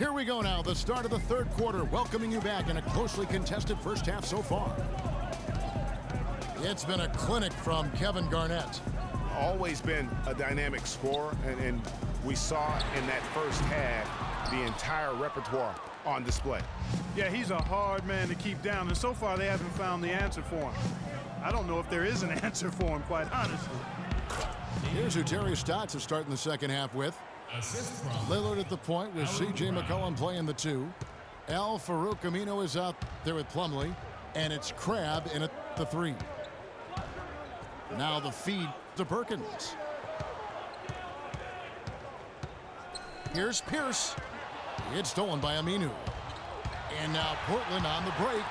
Here we go now, the start of the third quarter, welcoming you back in a closely contested first half so far. It's been a clinic from Kevin Garnett. Always been a dynamic scorer, and we saw in that first half the entire repertoire on display. Yeah, he's a hard man to keep down, and so far they haven't found the answer for him. I don't know if there is an answer for him, quite honestly. Here's who Terry Stotts is starting the second half with. Lillard at the point with C.J. McCollum playing the 2. Al Farouk Amino is out there with Plumlee, and it's Crabbe in at the 3. Now the feed to Perkins. Here's Pierce. It's stolen by Aminu. And now Portland on the break.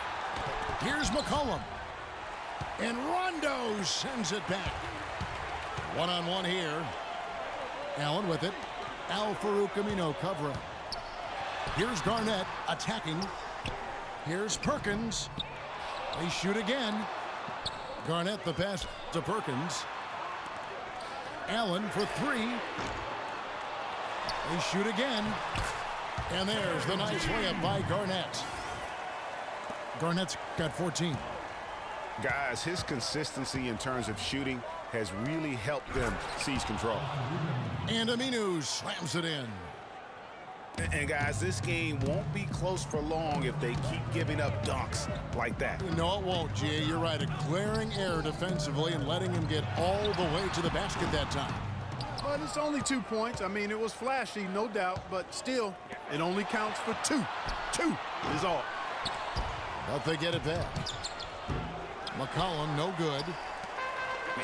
Here's McCollum. And Rondo sends it back. One-on-one here. Allen with it. Al Farouk Amino covering. Here's Garnett attacking. Here's Perkins. They shoot again. Garnett the pass to Perkins. Allen for 3. They shoot again. And there's the nice layup by Garnett. Garnett's got 14. Guys, his consistency in terms of shooting has really helped them seize control. And Aminu slams it in. And guys, this game won't be close for long if they keep giving up dunks like that. No, it won't, G. You're right. A glaring error defensively and letting him get all the way to the basket that time. But it's only 2 points. I mean, it was flashy, no doubt, but still, it only counts for 2. 2 is all. But they get it back. McCollum, no good.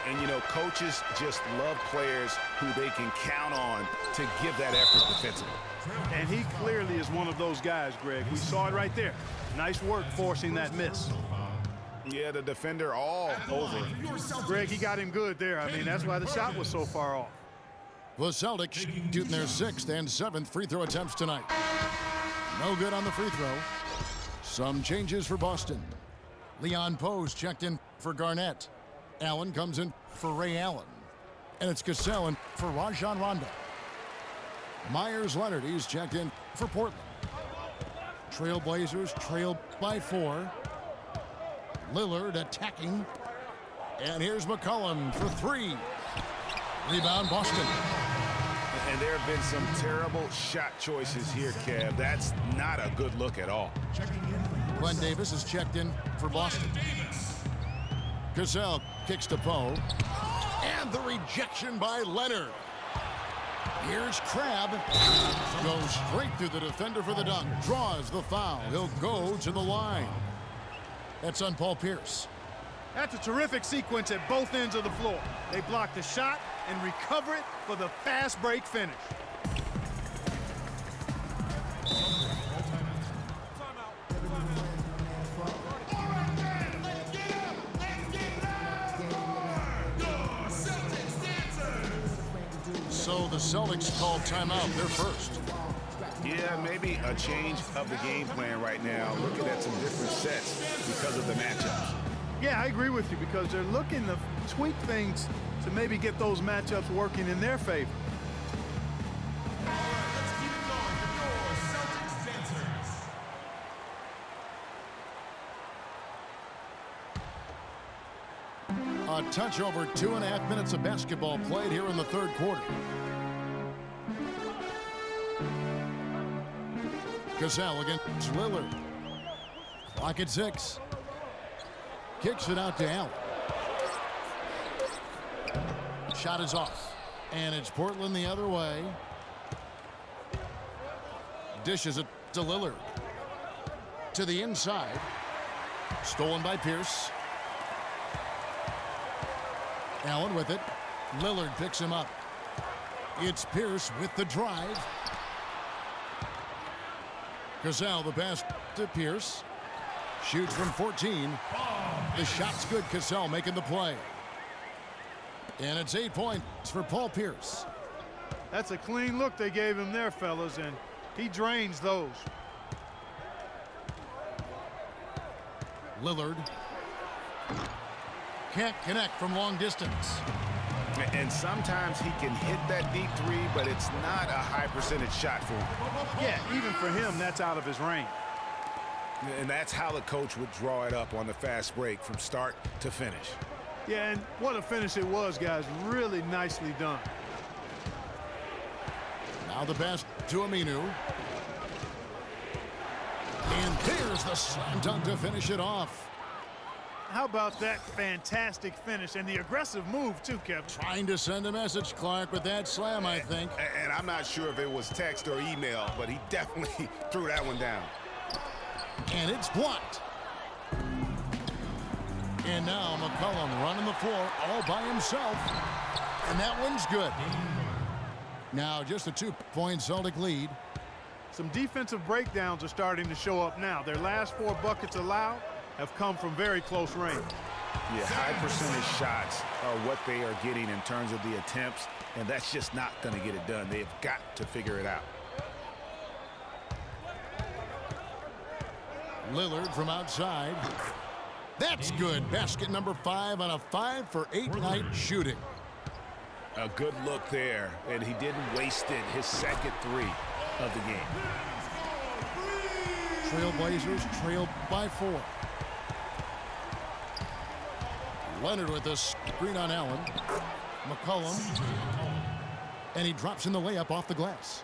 And, you know, coaches just love players who they can count on to give that effort defensively. And he clearly is one of those guys, Greg. We saw it right there. Nice work forcing that miss. Yeah, the defender all over him. Greg, he got him good there. I mean, that's why the shot was so far off. The Celtics shooting their 6th and 7th free throw attempts tonight. No good on the free throw. Some changes for Boston. Leon Pose checked in for Garnett. Allen comes in for Ray Allen. And it's Cassell in for Rajon Rondo. Myers Leonard, he's checked in for Portland. Trailblazers trail by 4. Lillard attacking. And here's McCollum for 3. Rebound Boston. And there have been some terrible shot choices here, Kev. That's not a good look at all. Glenn Davis is checked in for Boston. Cassell kicks to Poe. And the rejection by Leonard. Here's Crabbe. Goes straight through the defender for the dunk. Draws the foul. He'll go to the line. That's on Paul Pierce. That's a terrific sequence at both ends of the floor. They block the shot and recover it for the fast break finish. So the Celtics called timeout. They're first. Yeah, maybe a change of the game plan right now, looking at some different sets because of the matchups. Yeah, I agree with you because they're looking to tweak things to maybe get those matchups working in their favor. Let's keep it going for your Celtics dancers. A touch over 2.5 minutes of basketball played here in the third quarter. Cassell against Lillard. Clock at 6. Kicks it out to Allen. Shot is off. And it's Portland the other way. Dishes it to Lillard. To the inside. Stolen by Pierce. Allen with it. Lillard picks him up. It's Pierce with the drive. Cassell the pass to Pierce. Shoots from 14. The shot's good. Cassell making the play. And it's 8 points for Paul Pierce. That's a clean look they gave him there, fellas, and he drains those. Lillard can't connect from long distance. And sometimes he can hit that deep three, but it's not a high percentage shot for him. Yeah, even for him, that's out of his range. And that's how the coach would draw it up on the fast break from start to finish. Yeah, and what a finish it was, guys. Really nicely done. Now the pass to Aminu. And there's the slam dunk to finish it off. How about that fantastic finish and the aggressive move, too, Kevin? Trying to send a message, Clark, with that slam, I think. And I'm not sure if it was text or email, but he definitely threw that one down. And it's blocked. And now McCollum running the floor all by himself. And that one's good. Now just a 2-point Celtic lead. Some defensive breakdowns are starting to show up now. Their last 4 buckets allowed have come from very close range. Yeah, high percentage shots are what they are getting in terms of the attempts, and that's just not going to get it done. They've got to figure it out. Lillard from outside. That's good. Basket number 5 on a 5 for 8 night shooting. A good look there, and he didn't waste it. His second 3 of the game. Trailblazers trail by 4. Leonard with the screen on Allen. McCollum. And he drops in the layup off the glass.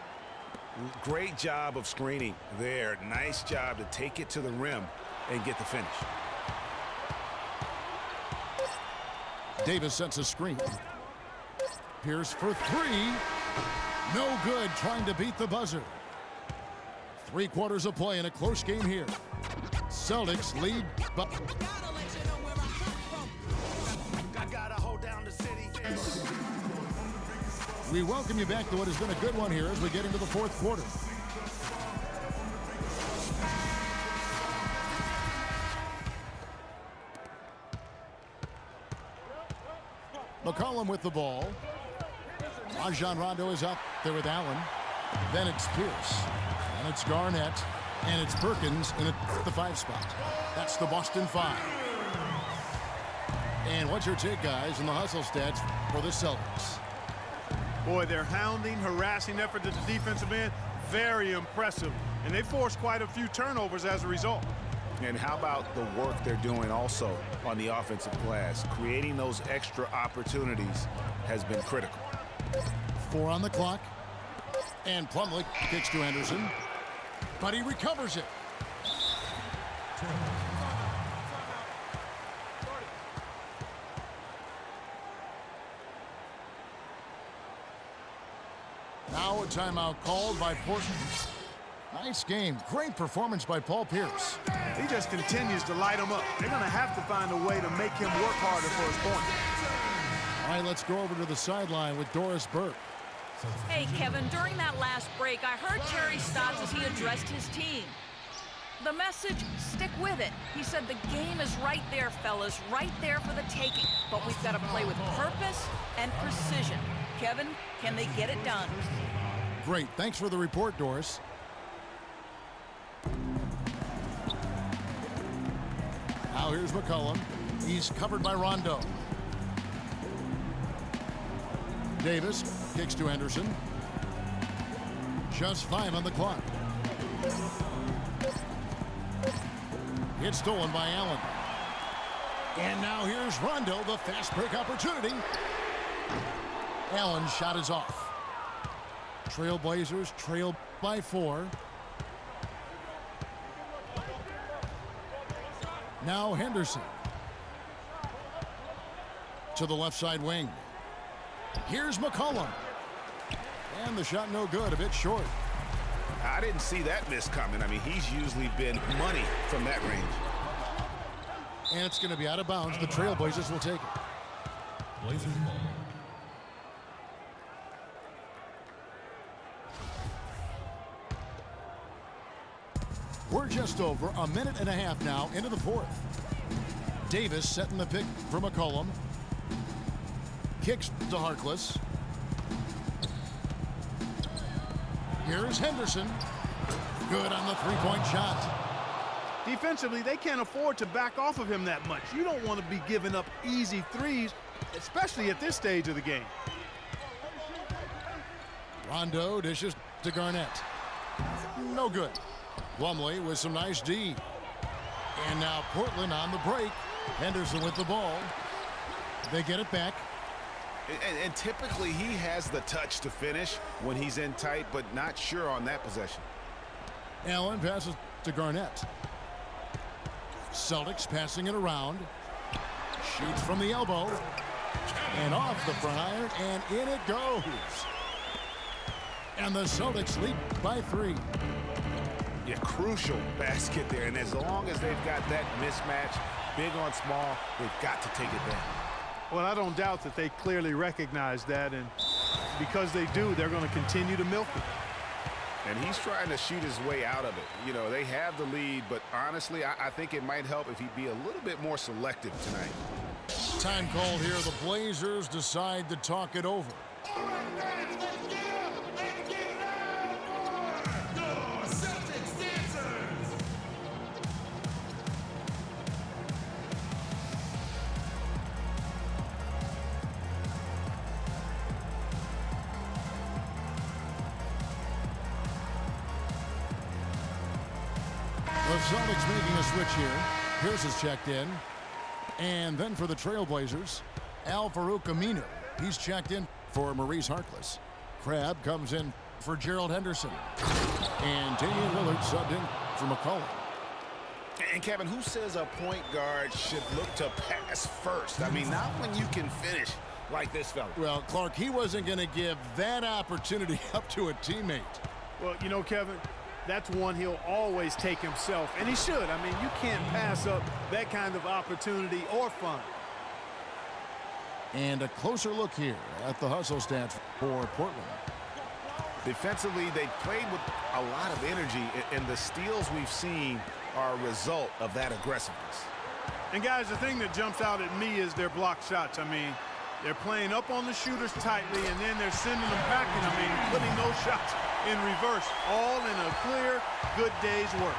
Great job of screening there. Nice job to take it to the rim and get the finish. Davis sets a screen. Pierce for 3. No good, trying to beat the buzzer. 3 quarters of play in a close game here. Celtics lead. We welcome you back to what has been a good one here as we get into the 4th quarter. McCollum with the ball. Rajon Rondo is up there with Allen. Then it's Pierce. And it's Garnett. And it's Perkins in the 5 spot. That's the Boston 5. And what's your take, guys, in the hustle stats for the Celtics? Boy, their hounding, harassing effort at the defensive end, very impressive. And they forced quite a few turnovers as a result. And how about the work they're doing also on the offensive glass? Creating those extra opportunities has been critical. 4 on the clock. And Plumlee kicks to Henderson. But he recovers it. Now a timeout called by Portland. Nice game. Great performance by Paul Pierce. He just continues to light them up. They're going to have to find a way to make him work harder for his point. All right, let's go over to the sideline with Doris Burke. Hey, Kevin, during that last break, I heard Terry Stotts as he addressed his team. The message, stick with it. He said the game is right there, fellas, right there for the taking. But we've got to play with purpose and precision. Kevin, can they get it done? Great. Thanks for the report, Doris. Now here's McCollum. He's covered by Rondo. Davis kicks to Henderson. Just 5 on the clock. It's stolen by Allen. And now here's Rondo, the fast break opportunity. Allen's shot is off. Trailblazers trail by 4. Now Henderson. To the left side wing. Here's McCollum. And the shot no good, a bit short. I didn't see that miss coming. I mean, he's usually been money from that range. And it's going to be out of bounds. The Trailblazers will take it. Blazers ball. We're just over a minute and a half now into the 4th. Davis setting the pick for McCollum. Kicks to Harkless. Here's Henderson. Good on the 3-point shot. Defensively, they can't afford to back off of him that much. You don't want to be giving up easy threes especially at this stage of the game. Rondo dishes to Garnett. No good. Plumlee with some nice D. And now Portland on the break. Henderson with the ball. They get it back. And typically he has the touch to finish when he's in tight, but not sure on that possession. Allen passes to Garnett. Celtics passing it around. Shoots from the elbow. And off the front iron, and in it goes. And the Celtics lead by 3. Yeah, crucial basket there, and as long as they've got that mismatch, big on small, they've got to take it down. Well, I don't doubt that they clearly recognize that, and because they do, they're going to continue to milk it. And he's trying to shoot his way out of it. You know, they have the lead, but honestly, I think it might help if he'd be a little bit more selective tonight. Time called here. The Blazers decide to talk it over. All right, fans, let's get up. Let's get it out. Your Celtics dancers. The Celtics making a switch here. Pierce is checked in. And then for the Trailblazers, Al-Farouq Aminu. He's checked in for Maurice Harkless. Crabbe comes in for Gerald Henderson. And Damian Lillard subbed in for McCollum. And Kevin, who says a point guard should look to pass first? I mean, not when you can finish like this fella. Well, Clark, he wasn't going to give that opportunity up to a teammate. Well, you know, Kevin, that's one he'll always take himself, and he should. I mean, you can't pass up that kind of opportunity or fun. And a closer look here at the hustle stats for Portland. Defensively, they played with a lot of energy, and the steals we've seen are a result of that aggressiveness. And, guys, the thing that jumps out at me is their block shots. I mean, they're playing up on the shooters tightly, and then they're sending them packing. I mean, putting those shots in reverse, all in a clear, good day's work.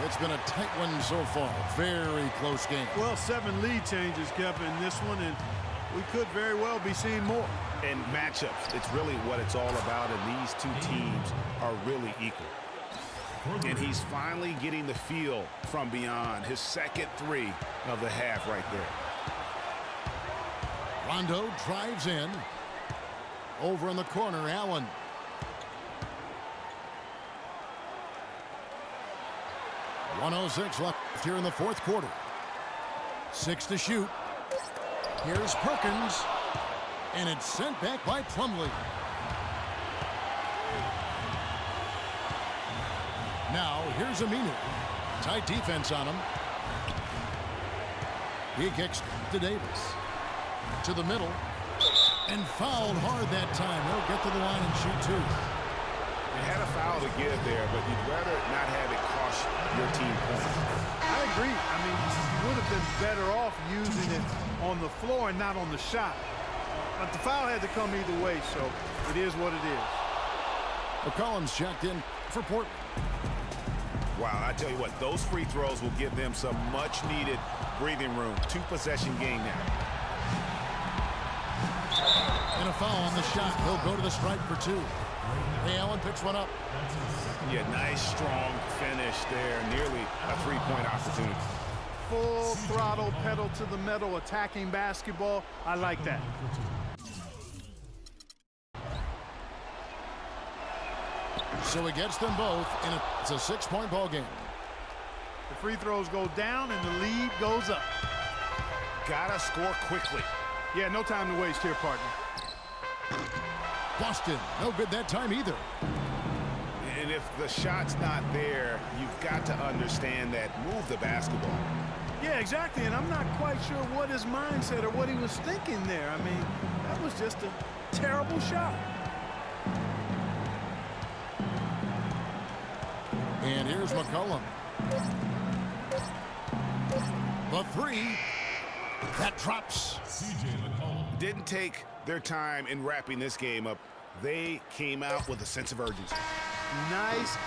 It's been a tight one so far. Very close game. Well, 7 lead changes, Kevin, in this one, and we could very well be seeing more. And matchups, it's really what it's all about, and these two teams are really equal. And he's finally getting the feel from beyond. His second 3 of the half right there. Rondo drives in. Over in the corner, Allen. .106 left here in the fourth quarter. 6 to shoot. Here's Perkins. And it's sent back by Plumlee. Now, here's Aminu. Tight defense on him. He kicks to Davis. To the middle. And fouled hard that time. He'll get to the line and shoot 2. They had a foul to give there, but you'd rather not have it cost your team points. I agree. I mean, you would have been better off using it on the floor and not on the shot. But the foul had to come either way, so it is what it is. McCollum's checked in for Portland. Wow, I tell you what, those free throws will give them some much-needed breathing room. 2-possession game now. And a foul on the shot. He'll go to the stripe for 2. Hey, Allen picks one up. Yeah, nice, strong finish there. Nearly a 3-point opportunity. Full throttle, pedal to the metal, attacking basketball. I like that. So he gets them both, and it's a 6-point ball game. The free throws go down, and the lead goes up. Gotta score quickly. Yeah, no time to waste here, partner. Boston, no good that time either. And if the shot's not there, you've got to understand that. Move the basketball. Yeah, exactly, and I'm not quite sure what his mindset or what he was thinking there. I mean, that was just a terrible shot. And here's McCollum. The 3. That drops. CJ McCollum. Didn't take their time in wrapping this game up. They came out with a sense of urgency. Nice.